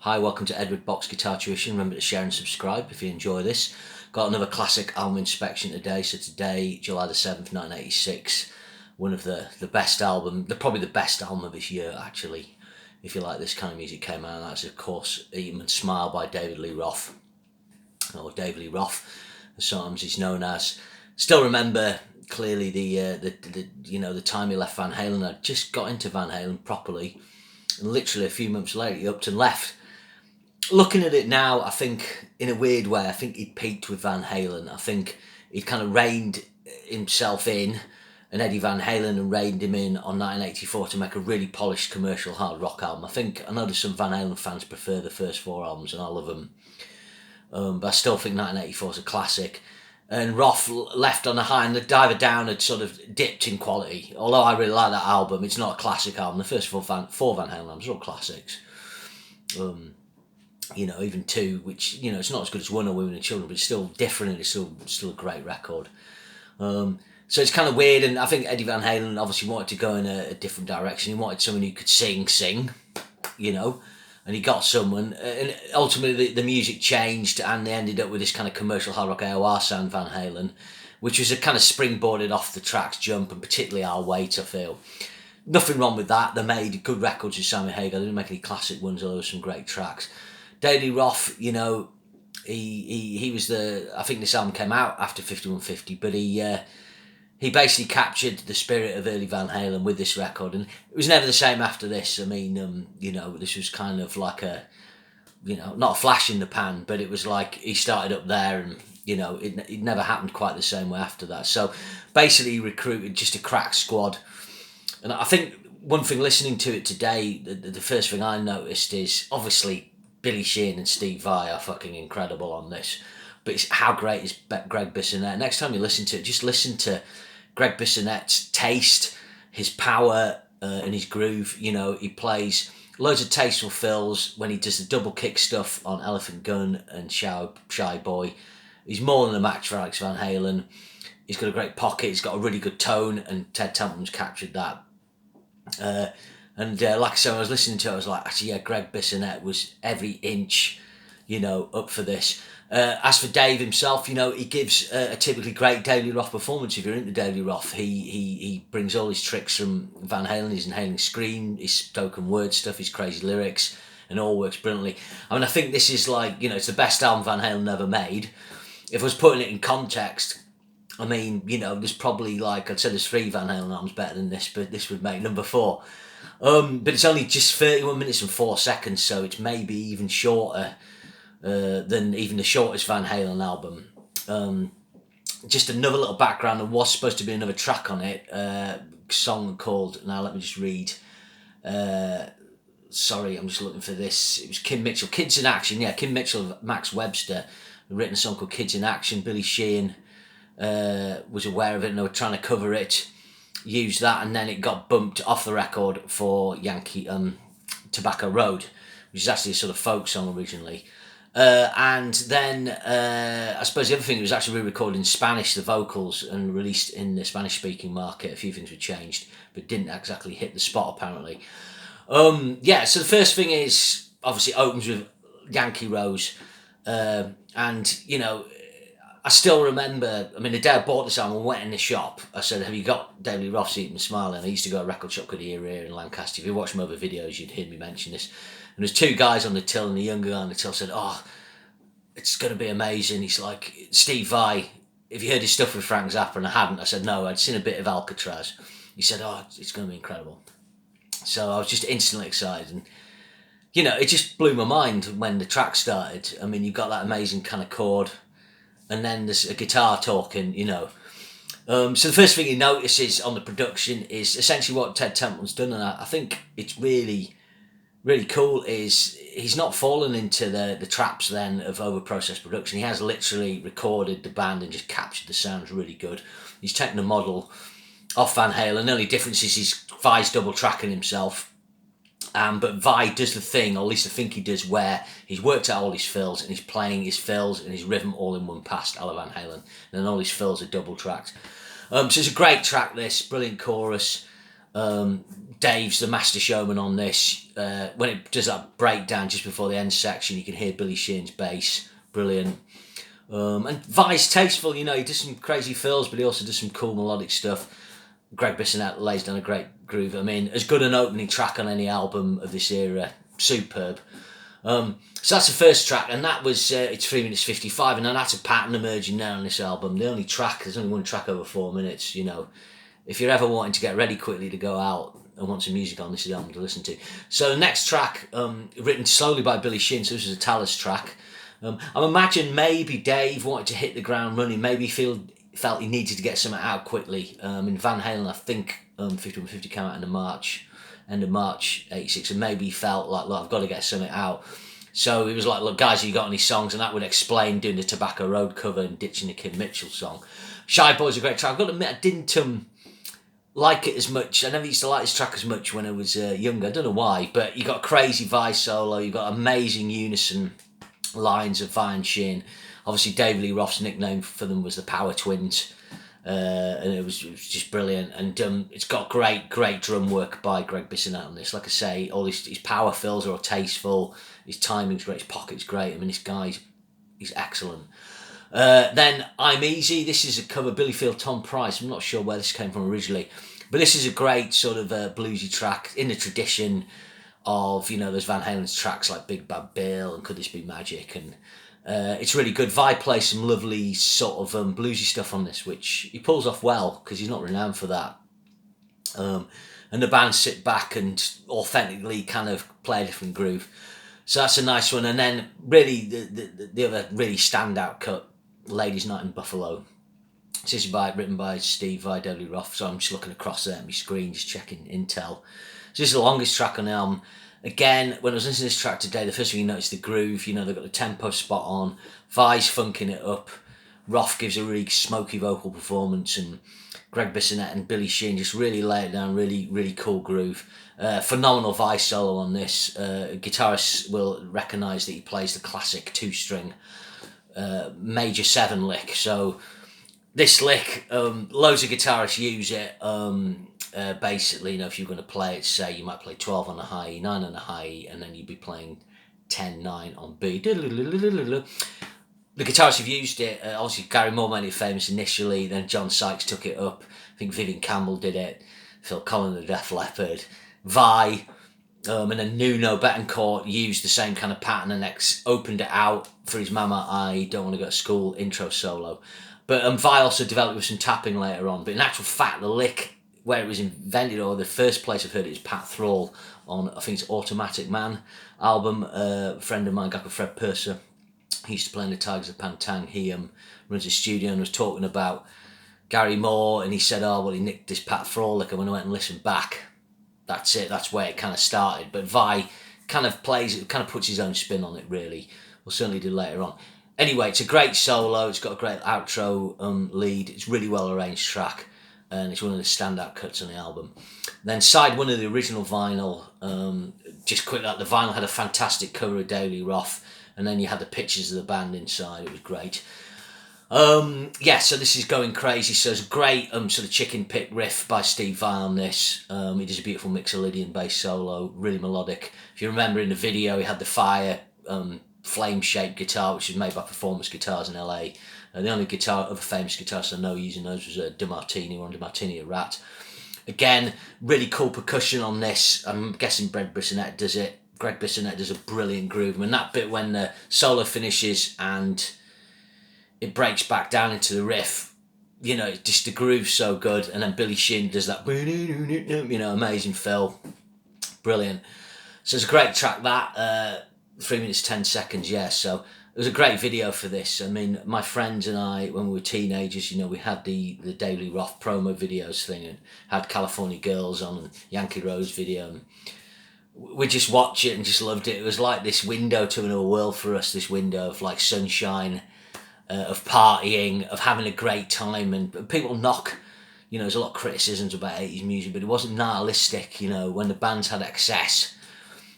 Hi, welcome to Edward Box Guitar Tuition. Remember to share and subscribe if you enjoy this. Got another classic album inspection today. So today, July the 7th, 1986, one of the best album, probably the best album of this year actually, if you like this kind of music, came out. And that's of course Eat 'em and Smile by David Lee Roth, or David Lee Roth, as sometimes he's known as. Still remember clearly the time he left Van Halen. I just got into Van Halen properly, and literally a few months later he upped and left. Looking at it now, I think, in a weird way, I think he'd peaked with Van Halen. I think he'd kind of reined himself in, and Eddie Van Halen reined him in on 1984 to make a really polished commercial hard rock album. I know there's some Van Halen fans prefer the first four albums, and I love them. But I still think 1984 is a classic. And Roth left on a high, and the Diver Down had sort of dipped in quality. Although I really like that album, it's not a classic album. The first four Van Halen albums are all classics. Even two, which, it's not as good as One or Women and Children, but it's still different, and it's still a great record. So it's kind of weird, and I think Eddie Van Halen obviously wanted to go in a different direction. He wanted someone who could sing, and he got someone, and ultimately the music changed, and they ended up with this kind of commercial hard rock AOR sound, Van Halen, which was a kind of springboarded off the tracks Jump, and particularly I'll Wait, I feel. Nothing wrong with that. They made good records with Sammy Hagar. They didn't make any classic ones, although there were some great tracks. David Lee Roth, he was I think this album came out after 5150, but he basically captured the spirit of early Van Halen with this record, and it was never the same after this. I mean, this was kind of like not a flash in the pan, but it was like he started up there, and it never happened quite the same way after that. So basically he recruited just a crack squad, and I think one thing listening to it today, the first thing I noticed is obviously Billy Sheehan and Mr Vai are fucking incredible on this, but it's how great is Greg Bissonette. Next time you listen to it, just listen to Greg Bissonette's taste, his power, and his groove. He plays loads of tasteful fills when he does the double kick stuff on Elephant Gun and Shy Boy. He's more than a match for Alex Van Halen. He's got a great pocket, he's got a really good tone, and Ted Templeman's captured that. Like I said, when I was listening to it, I was like, actually, yeah, Greg Bissonette was every inch, up for this. As for Dave himself, he gives a typically great David Lee Roth performance. If you're into David Lee Roth, he brings all his tricks from Van Halen, his inhaling scream, his spoken word stuff, his crazy lyrics, and all works brilliantly. I mean, I think this is like, it's the best album Van Halen ever made. If I was putting it in context, I mean, there's probably I'd say there's 3 Van Halen albums better than this, but this would make number 4. But it's only just 31 minutes and 4 seconds, so it's maybe even shorter than even the shortest Van Halen album. Just another little background, there was supposed to be another track on it, song called, now let me just read, sorry, I'm just looking for this, it was Kim Mitchell, Kids in Action, yeah, Kim Mitchell, Max Webster, written a song called Kids in Action. Billy Sheehan was aware of it, and they were trying to cover it, used that, and then it got bumped off the record for Yankee Tobacco Road, which is actually a sort of folk song originally. And then I suppose the other thing, it was actually re-recorded in Spanish, the vocals, and released in the Spanish-speaking market. A few things were changed, but didn't exactly hit the spot apparently. So the first thing is, obviously opens with Yankee Rose, and I still remember, I mean, the day I bought this album, I went in the shop, I said, have you got David Lee Roth's Eat 'em and Smile? And I used to go to a record shop called Ear in Lancaster. If you watch my other videos, you'd hear me mention this. And there's 2 guys on the till, and the younger guy on the till said, oh, it's going to be amazing. He's like, Mr Vai, have you heard his stuff with Frank Zappa? And I hadn't. I said, no, I'd seen a bit of Alcatraz. He said, oh, it's going to be incredible. So I was just instantly excited, and it just blew my mind when the track started. I mean, you've got that amazing kind of chord, and then there's a guitar talking, So the first thing he notices on the production is essentially what Ted Templeman's done, and I think it's really, really cool, is he's not fallen into the traps then of over-processed production. He has literally recorded the band and just captured the sounds really good. He's taken a model off Van Halen. The only difference is Vai's double-tracking himself. But Vai does the thing, or at least I think he does, where he's worked out all his fills and he's playing his fills and his rhythm all in one pass, a la Van Halen, and then all his fills are double tracked. So it's a great track, this brilliant chorus. Dave's the master showman on this. When it does that breakdown just before the end section, you can hear Billy Sheehan's bass. Brilliant. And Vai's tasteful, you know, he does some crazy fills, but he also does some cool melodic stuff. Greg Bissonette lays down a great groove. I mean, as good an opening track on any album of this era. Superb. So that's the first track, and that was, it's 3 minutes 55, and then that's a pattern emerging now on this album. There's only one track over 4 minutes, you know. If you're ever wanting to get ready quickly to go out and want some music on, this is the album to listen to. So the next track, written slowly by Billy Sheehan, so this is a Talus track. I imagine maybe Dave wanted to hit the ground running, maybe felt he needed to get something out quickly. In Van Halen, I think 5150 came out end of March 86, and maybe he felt like, look, I've got to get something out. So he was like, look, guys, have you got any songs? And that would explain doing the Tobacco Road cover and ditching the Kim Mitchell song. Shy Boy's a great track. I've got to admit, I didn't like it as much. I never used to like this track as much when I was younger. I don't know why, but you got a crazy Vai solo, you got amazing unison lines of Vai and Sheehan. Obviously, David Lee Roth's nickname for them was the Power Twins, and it was just brilliant. And it's got great drum work by Greg Bissonette on this. Like I say, all his power fills are all tasteful, his timing's great, his pocket's great. I mean, this guy's he's excellent. Then I'm Easy. This is a cover, Billy Field, Tom Price. I'm not sure where this came from originally, but this is a great sort of bluesy track in the tradition of, you know, those Van Halen's tracks like Big Bad Bill and Could This Be Magic, and it's really good. Vai plays some lovely sort of bluesy stuff on this, which he pulls off well because he's not renowned for that. And the band sit back and authentically kind of play a different groove. So that's a nice one. And then really the other really standout cut, Ladies Night in Buffalo. This is written by Steve Vai, David Lee Roth. So I'm just looking across there at my screen, just checking intel. So this is the longest track on the album. Again, when I was listening to this track today, the first thing you notice the groove. You know, they've got the tempo spot on. Vai's funking it up. Roth gives a really smoky vocal performance, and Greg Bissonette and Billy Sheehan just really lay it down. Really cool groove. Phenomenal Vai solo on this. Guitarists will recognise that he plays the classic 2-string major 7 lick. So this lick, loads of guitarists use it. Basically, you know, if you're going to play it, say you might play 12 on a high E, 9 on a high E, and then you'd be playing 10, 9 on B. The guitarists have used it. Obviously, Gary Moore made it famous initially, then John Sykes took it up. I think Vivian Campbell did it, Phil Collins, the Def Leppard, Vai, and then Nuno Bettencourt used the same kind of pattern and opened it out for his Mama I Don't Want to Go to School intro solo. But Vai also developed with some tapping later on. But in actual fact, the lick where it was invented, or the first place I've heard it, is Pat Thrall on, I think it's Automatic Man album. A friend of mine, a guy called Fred Purser, he used to play in the Tigers of Pantang. He runs a studio and was talking about Gary Moore, and he said, oh, well, he nicked this Pat Thrall lick, and when I went and listened back, that's it, that's where it kind of started. But Vai kind of puts his own spin on it, really. We'll certainly do later on. Anyway, it's a great solo, it's got a great outro lead, it's really well arranged track, and it's one of the standout cuts on the album. Then side one of the original vinyl, just quick, like the vinyl had a fantastic cover of David Lee Roth, and then you had the pictures of the band inside. It was great. So this is Going Crazy. So it's a great sort of chicken pick riff by Steve Vai on this. He does a beautiful Mixolydian bass solo, really melodic. If you remember in the video, he had the fire flame-shaped guitar, which was made by Performance Guitars in LA. The only other famous guitarist I know using those was DeMartini, Ron DeMartini at Rat. Again, really cool percussion on this. I'm guessing Greg Bissonette does it. Greg Bissonette does a brilliant groove. I mean, that bit when the solo finishes and it breaks back down into the riff, you know, just the groove's so good. And then Billy Sheehan does that, you know, amazing fill. Brilliant. So it's a great track, that. 3 minutes, 10 seconds, yeah. So it was a great video for this. I mean, my friends and I, when we were teenagers, you know, we had the David Lee Roth promo videos thing and had California Girls on and Yankee Rose video. And we just watched it and just loved it. It was like this window to another world for us, this window of like sunshine, of partying, of having a great time. And people knock, you know, there's a lot of criticisms about 80s music, but it wasn't nihilistic, you know, when the bands had excess.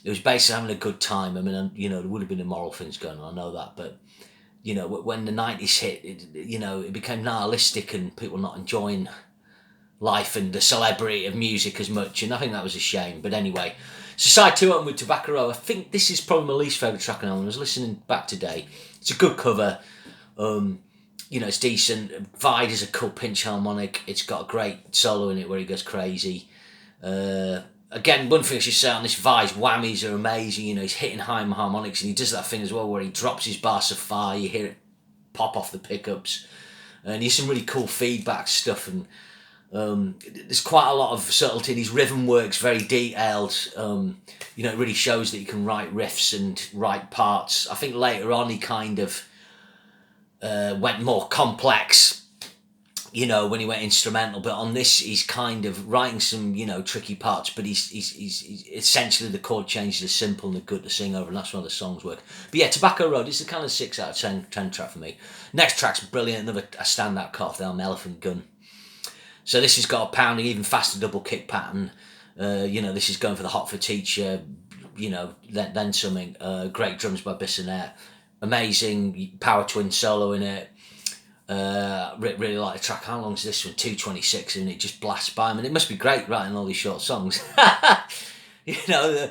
It was basically having a good time. I mean, you know, there would have been immoral things going on, I know that, but, you know, when the 90s hit, it, you know, it became nihilistic and people not enjoying life and the celebrity of music as much, and I think that was a shame. But anyway, so side 2 open with Tobacco Road. I think this is probably my least favourite track on the album. I was listening back today. It's a good cover. You know, it's decent. Vai is a cool pinch harmonic. It's got a great solo in it where he goes crazy. Again, one thing I should say on this, Vai's whammies are amazing. You know, he's hitting high harmonics, and he does that thing as well where he drops his bar so far, you hear it pop off the pickups. And he's some really cool feedback stuff, and there's quite a lot of subtlety. His rhythm work's very detailed. You know, it really shows that he can write riffs and write parts. I think later on he kind of went more complex, you know, when he went instrumental. But on this, he's kind of writing some, you know, tricky parts. But he's essentially the chord changes are simple and they're good to sing over, and that's why the songs work. But yeah, Tobacco Road is the kind of 6 out of 10 track for me. Next track's brilliant. Another a standout cut off the album, Elephant Gun. So this has got a pounding, even faster double kick pattern. You know, this is going for the Hot for Teacher, you know, then something. Great drums by Bissonette. Amazing power twin solo in it. Really like the track. How long is this one? 2:26, and it just blasts by. I mean, it must be great writing all these short songs. You know,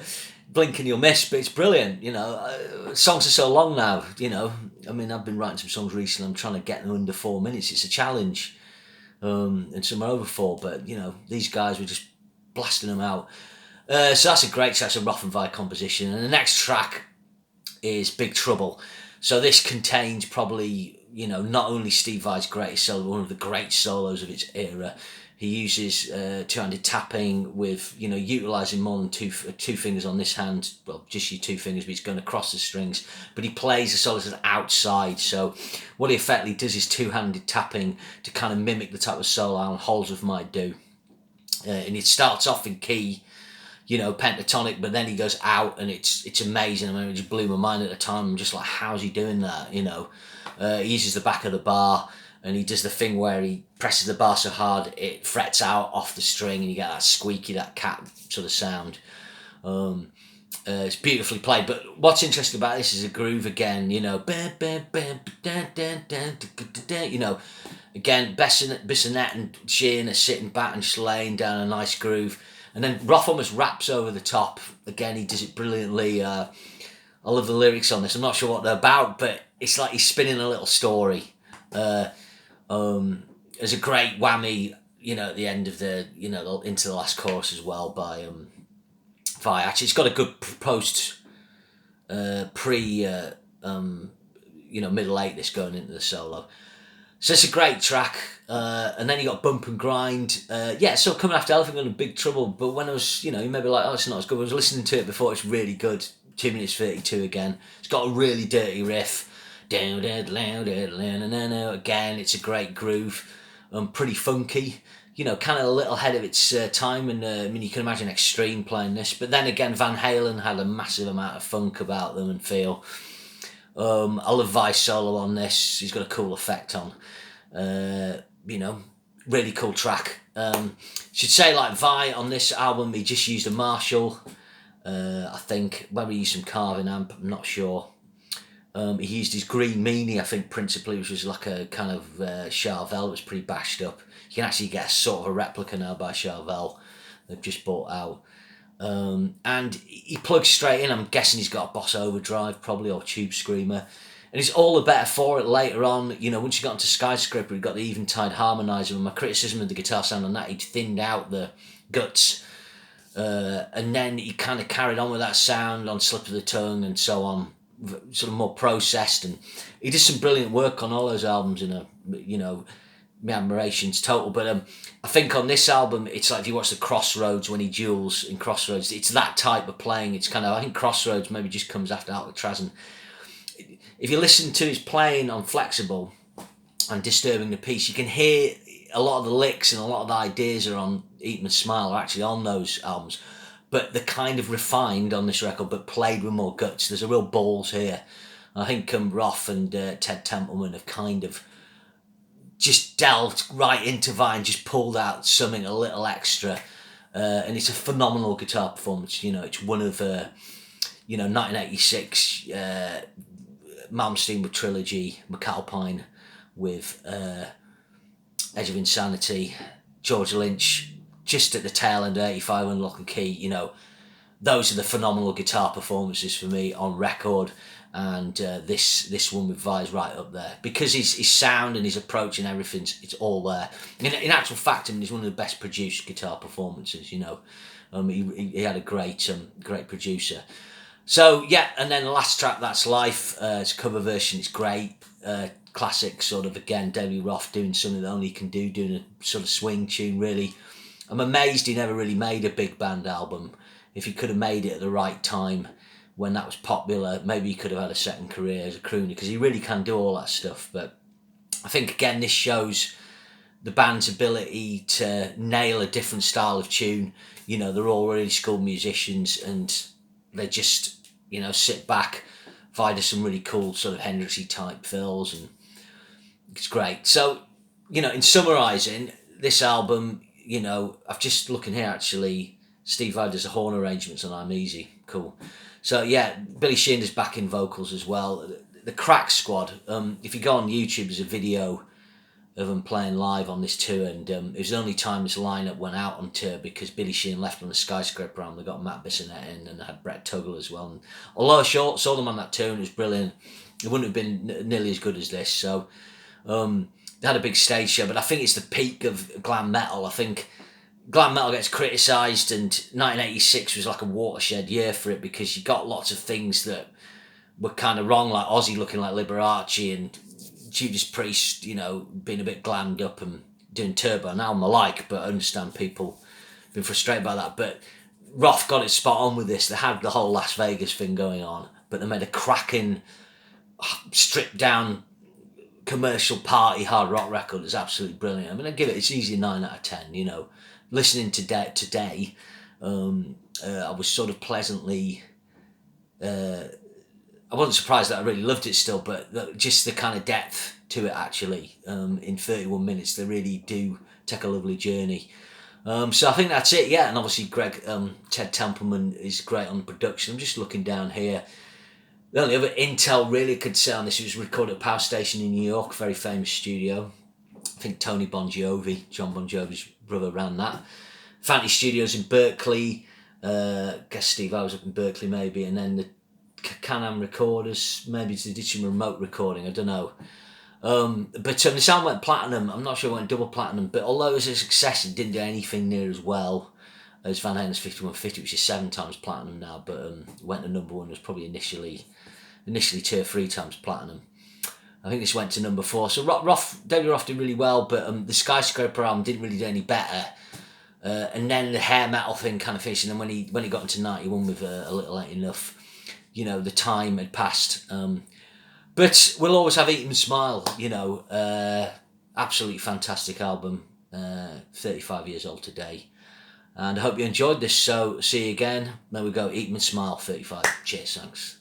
blink and you'll miss, but it's brilliant. You know, songs are so long now. You know, I mean, I've been writing some songs recently. I'm trying to get them under 4 minutes. It's a challenge. And some are over 4, but you know, these guys were just blasting them out. So that's a great track. It's a Roth and Vai composition. And the next track is Big Trouble. So this contains probably, you know, not only Steve Vai's greatest solo, one of the great solos of its era. He uses two-handed tapping with, you know, utilising more than two fingers on this hand. Well, just your 2 fingers, but he's going across the strings. But he plays the solos outside. So what he effectively does is two-handed tapping to kind of mimic the type of solo Alan Holdsworth might do. And it starts off in key, you know, pentatonic, but then he goes out, and it's amazing. I mean, it just blew my mind at the time. I'm just like, how's he doing that? You know, he uses the back of the bar, and he does the thing where he presses the bar so hard it frets out off the string, and you get that squeaky, that cat sort of sound. It's beautifully played. But what's interesting about this is a groove again. You know, you know, again, Bissonette and Shane are sitting back and just laying down a nice groove. And then Roth almost raps over the top. Again, he does it brilliantly. I love the lyrics on this. I'm not sure what they're about, but it's like he's spinning a little story. There's a great whammy, you know, at the end of the, you know, into the last chorus as well by Vai. Actually, it's got a good post, you know, middle 8 this going into the solo. So it's a great track. And then you got Bump and Grind. Yeah, so coming after Elephant Gun and Big Trouble, but when I was, you know, you may be like, oh, it's not as good. I was listening to it before, it's really good. 2 minutes 32 again. It's got a really dirty riff. Again, it's a great groove. Pretty funky. You know, kind of a little ahead of its time. And I mean, you can imagine Extreme playing this. But then again, Van Halen had a massive amount of funk about them and feel. I love Vai's solo on this. He's got a cool effect on. You know, really cool track. Should say, like, Vai on this album, he just used a Marshall. I think whether he used some carving amp, I'm not sure. He used his Green Meanie, I think, principally, which was like a kind of Charvel. It was pretty bashed up. You can actually get a sort of a replica now by Charvel. They've just bought out. And he plugs straight in. I'm guessing he's got a Boss Overdrive, probably, or Tube Screamer. And it's all the better for it later on. You know, once you got into Skyscraper, he got the Eventide Harmonizer. And my criticism of the guitar sound on that, he'd thinned out the guts. And then he kind of carried on with that sound on Slip of the Tongue and so on, sort of more processed. And he did some brilliant work on all those albums, you know, my admiration's total. But I think on this album, it's like if you watch the Crossroads when he duels in Crossroads, it's that type of playing. It's kind of, I think Crossroads maybe just comes after Alcatraz. And if you listen to his playing on Flexible and Disturbing the Peace, you can hear a lot of the licks and a lot of the ideas are on Eat and Smile are actually on those albums. But they're kind of refined on this record, but played with more guts. There's a real balls here. I think Roth and Ted Templeman have kind of just delved right into Vai and just pulled out something a little extra. And it's a phenomenal guitar performance. You know, it's one of, 1986, Malmsteen with Trilogy, McAlpine with Edge of Insanity. George Lynch, just at the tail end of 85 and Lock and Key, you know, those are the phenomenal guitar performances for me on record. And this one with Vai is right up there, because his sound and his approach and everything, it's all there. In actual fact, I mean, he's one of the best produced guitar performances, you know. He had a great producer. So yeah, and then the last track, That's Life. It's a cover version. It's great. Classic sort of, again, David Roth doing something that only he can do, doing a sort of swing tune, really. I'm amazed he never really made a big band album. If he could have made it at the right time, when that was popular, maybe he could have had a second career as a crooner, because he really can do all that stuff. But I think, again, this shows the band's ability to nail a different style of tune. You know, they're all really skilled musicians, and they just, you know, sit back, find some really cool sort of Hendrixy type fills, and it's great. So, you know, in summarising, this album, you know, I've just looking here actually, Steve Vai does the horn arrangements on I'm Easy. Cool. So yeah, Billy Sheehan is backing vocals as well. The Crack Squad, if you go on YouTube, there's a video of them playing live on this tour, and it was the only time this lineup went out on tour, because Billy Sheehan left on the Skyscraper album. They got Matt Bissonette in, and they had Brett Tuggle as well. And although I saw them on that tour and it was brilliant, it wouldn't have been nearly as good as this. So they had a big stage show, but I think it's the peak of glam metal. I think glam metal gets criticised, and 1986 was like a watershed year for it, because you got lots of things that were kind of wrong, like Ozzy looking like Liberace, and Judas Priest, you know, being a bit glammed up and doing Turbo. Now I'm alike, but I understand people being frustrated by that. But Roth got it spot on with this. They had the whole Las Vegas thing going on, but they made a cracking, stripped down commercial party hard rock record. It's absolutely brilliant. I mean, I give it, it's easy 9 out of 10, you know. Listening to today, I was sort of pleasantly, I wasn't surprised that I really loved it still, but just the kind of depth to it, actually, in 31 minutes, they really do take a lovely journey. So I think that's it, yeah. And obviously Ted Templeman is great on production. I'm just looking down here. The only other intel really could say on this, it was recorded at Power Station in New York, very famous studio. I think Tony Bon Jovi, John Bon Jovi's brother, ran that. Fantasy Studios in Berkeley. Guess Steve I was up in Berkeley maybe, and then the Can-Am Recorders, maybe they did some remote recording, I don't know. But this album went platinum. I'm not sure it went double platinum, but although it was a success, it didn't do anything near as well as Van Halen's 5150, which is 7 times platinum now, but went to number 1, was probably initially 2 or 3 times platinum. I think this went to number 4. So David Roth did really well, but the Skyscraper album didn't really do any better. And then the hair metal thing kind of finished, and then when he got into 91 with A Little Ain't Enough, you know, the time had passed. But we'll always have Eat 'Em Smile, you know, absolutely fantastic album, 35 years old today. And I hope you enjoyed this, so see you again. There we go, Eat 'Em Smile 35. Cheers, thanks.